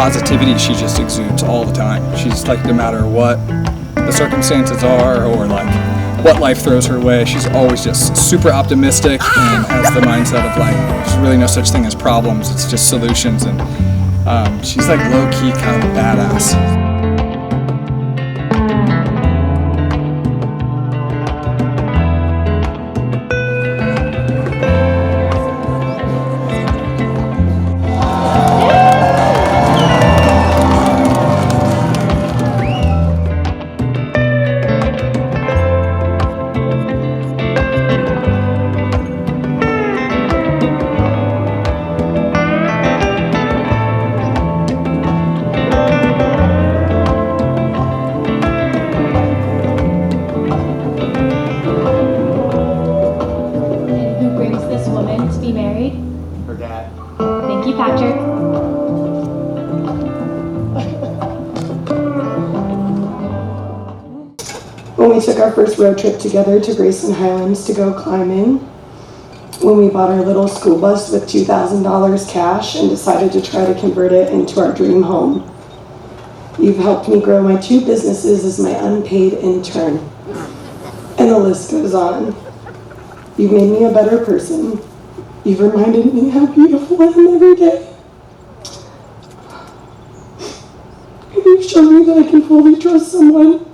positivity she just exudes all the time. She's like, no matter what the circumstances are or like what life throws her way, she's always just super optimistic and has the mindset of like, there's really no such thing as problems, it's just solutions. And she's like low-key kind of a badass. Thank you, Patrick. When we took our first road trip together to Grayson Highlands to go climbing, when we bought our little school bus with $2,000 cash and decided to try to convert it into our dream home. You've helped me grow my 2 businesses as my unpaid intern. And the list goes on. You've made me a better person. You've reminded me how beautiful I am every day. And you've shown me that I can fully trust someone.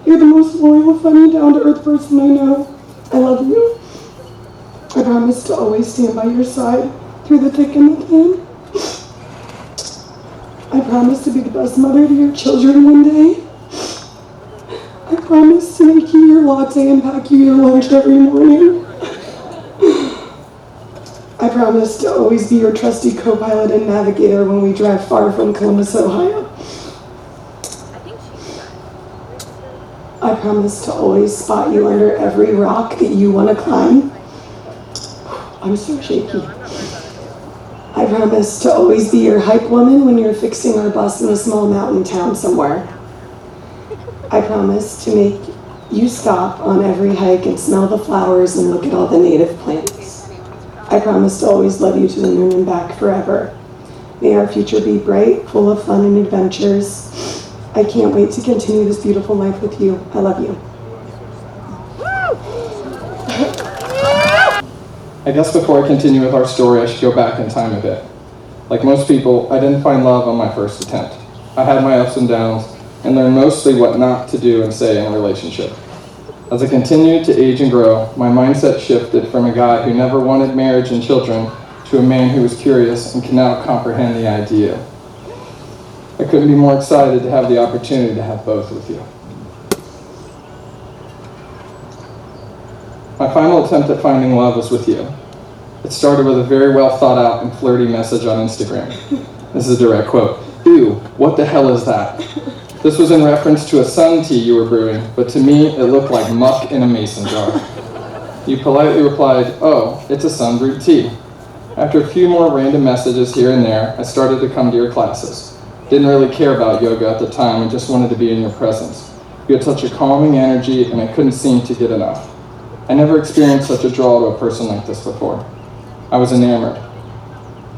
You're the most loyal, funny, down-to-earth person I know. I love you. I promise to always stand by your side through the thick and the thin. I promise to be the best mother to your children one day. I promise to make you your latte and pack you your lunch every morning. I promise to always be your trusty co-pilot and navigator when we drive far from Columbus, Ohio. I promise to always spot you under every rock that you want to climb. I'm so shaky. I promise to always be your hype woman when you're fixing our bus in a small mountain town somewhere. I promise to make you stop on every hike and smell the flowers and look at all the native plants. I promise to always love you to the moon and back forever. May our future be bright, full of fun and adventures. I can't wait to continue this beautiful life with you. I love you. I guess before I continue with our story, I should go back in time a bit. Like most people, I didn't find love on my first attempt. I had my ups and downs and learned mostly what not to do and say in a relationship. As I continued to age and grow, my mindset shifted from a guy who never wanted marriage and children to a man who was curious and can now comprehend the idea. I couldn't be more excited to have the opportunity to have both with you. My final attempt at finding love was with you. It started with a very well thought out and flirty message on Instagram. This is a direct quote. "Ew, what the hell is that?" This was in reference to a sun tea you were brewing, but to me it looked like muck in a mason jar. You politely replied, "Oh, it's a sun-brewed tea." After a few more random messages here and there, I started to come to your classes. Didn't really care about yoga at the time and just wanted to be in your presence. You had such a calming energy and I couldn't seem to get enough. I never experienced such a draw to a person like this before. I was enamored.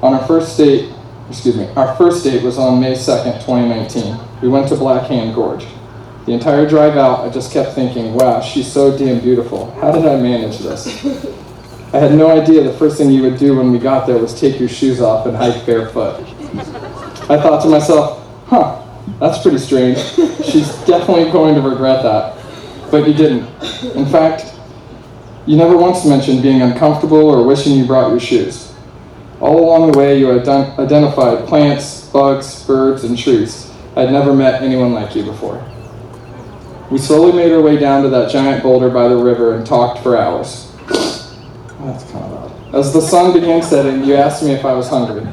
Our first date was on May 2nd, 2019. We went to Black Hand Gorge. The entire drive out, I just kept thinking, wow, she's so damn beautiful. How did I manage this? I had no idea the first thing you would do when we got there was take your shoes off and hike barefoot. I thought to myself, that's pretty strange. She's definitely going to regret that. But you didn't. In fact, you never once mentioned being uncomfortable or wishing you brought your shoes. All along the way, you identified plants, bugs, birds, and trees. I'd never met anyone like you before. We slowly made our way down to that giant boulder by the river and talked for hours. That's kind of odd. As the sun began setting, you asked me if I was hungry.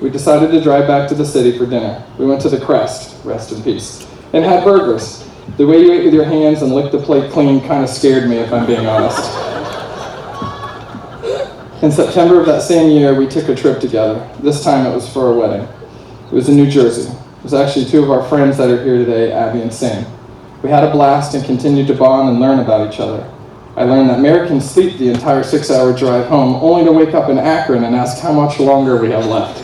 We decided to drive back to the city for dinner. We went to the Crest, rest in peace, and had burgers. The way you ate with your hands and licked the plate clean kind of scared me, if I'm being honest. In September of that same year, we took a trip together. This time it was for a wedding. It was in New Jersey. It was actually 2 of our friends that are here today, Abby and Sam. We had a blast and continued to bond and learn about each other. I learned that Americans sleep the entire 6-hour drive home, only to wake up in Akron and ask how much longer we have left.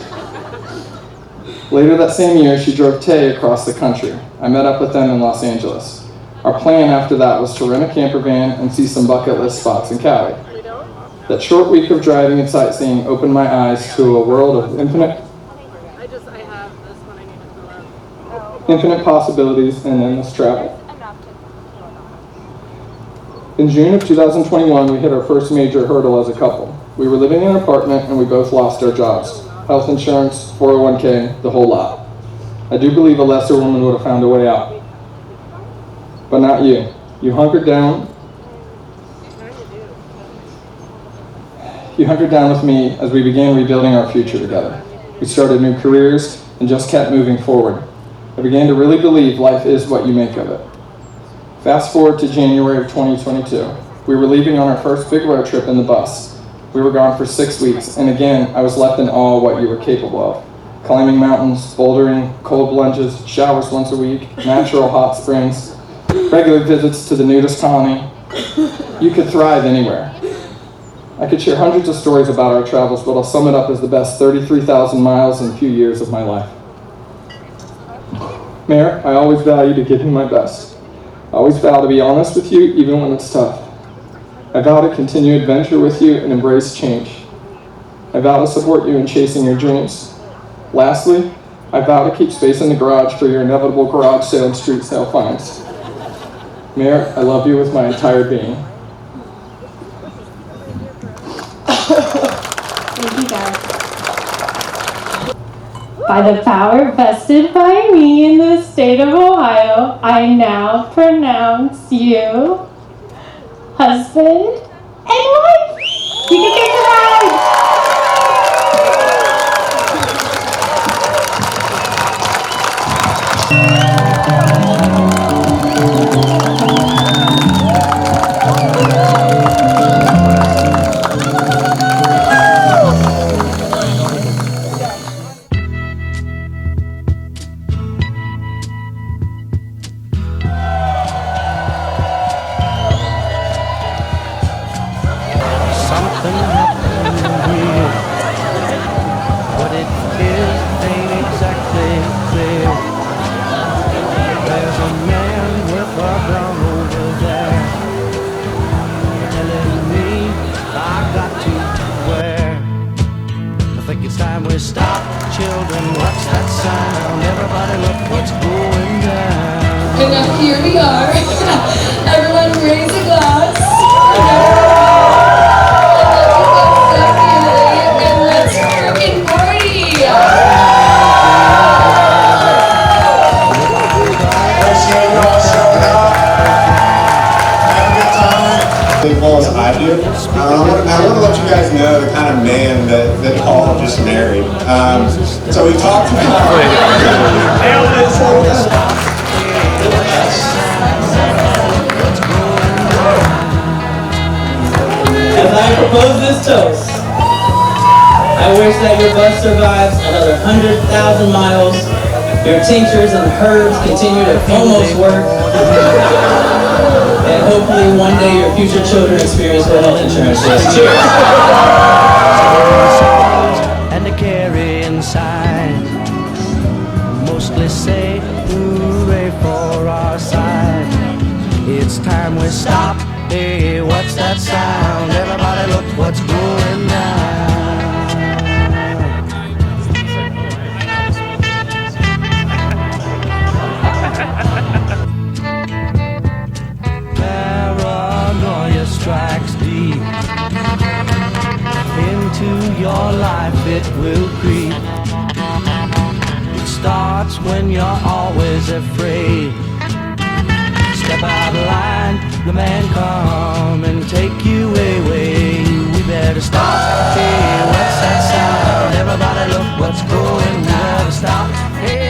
Later that same year, she drove Tay across the country. I met up with them in Los Angeles. Our plan after that was to rent a camper van and see some bucket list spots in Cali. That short week of driving and sightseeing opened my eyes to a world of infinite possibilities and endless travel. In June of 2021, we hit our first major hurdle as a couple. We were living in an apartment and we both lost our jobs. Health insurance, 401k, the whole lot. I do believe a lesser woman would have found a way out. But not you. You hunkered down. You hunkered down with me as we began rebuilding our future together. We started new careers and just kept moving forward. I began to really believe life is what you make of it. Fast forward to January of 2022. We were leaving on our first big road trip in the bus. We were gone for 6 weeks, and again, I was left in awe of what you were capable of. Climbing mountains, bouldering, cold plunges, showers once a week, natural hot springs, regular visits to the nudist colony. You could thrive anywhere. I could share hundreds of stories about our travels, but I'll sum it up as the best 33,000 miles in a few years of my life. Mayor, I always value to give you my best. I always vow to be honest with you, even when it's tough. I vow to continue adventure with you and embrace change. I vow to support you in chasing your dreams. Lastly, I vow to keep space in the garage for your inevitable garage sale and street sale finds. Mayor, I love you with my entire being. Thank you, guys. By the power vested by me in the state of Ohio, I now pronounce you husband and wife. You can get the ride. And now here we are. Everyone raise a glass. And let's freaking party. As well as I do. I want to let you guys know the kind of man that Paul just married. So we talked As I propose this toast, I wish that your bus survives another 100,000 miles, your tinctures and herbs continue to almost work, and hopefully one day your future children experience what health insurance is. Cheers! And to carry inside, mostly say hooray for our side. It's time we stop. Hey, what's that sound? Everybody look what's going down. Paranoia strikes deep into your life, it will creep. It starts when you're always afraid. Step out of line, the man come and take you away. We better stop. Hey, what's that sound? Everybody look what's going. We better stop. Hey.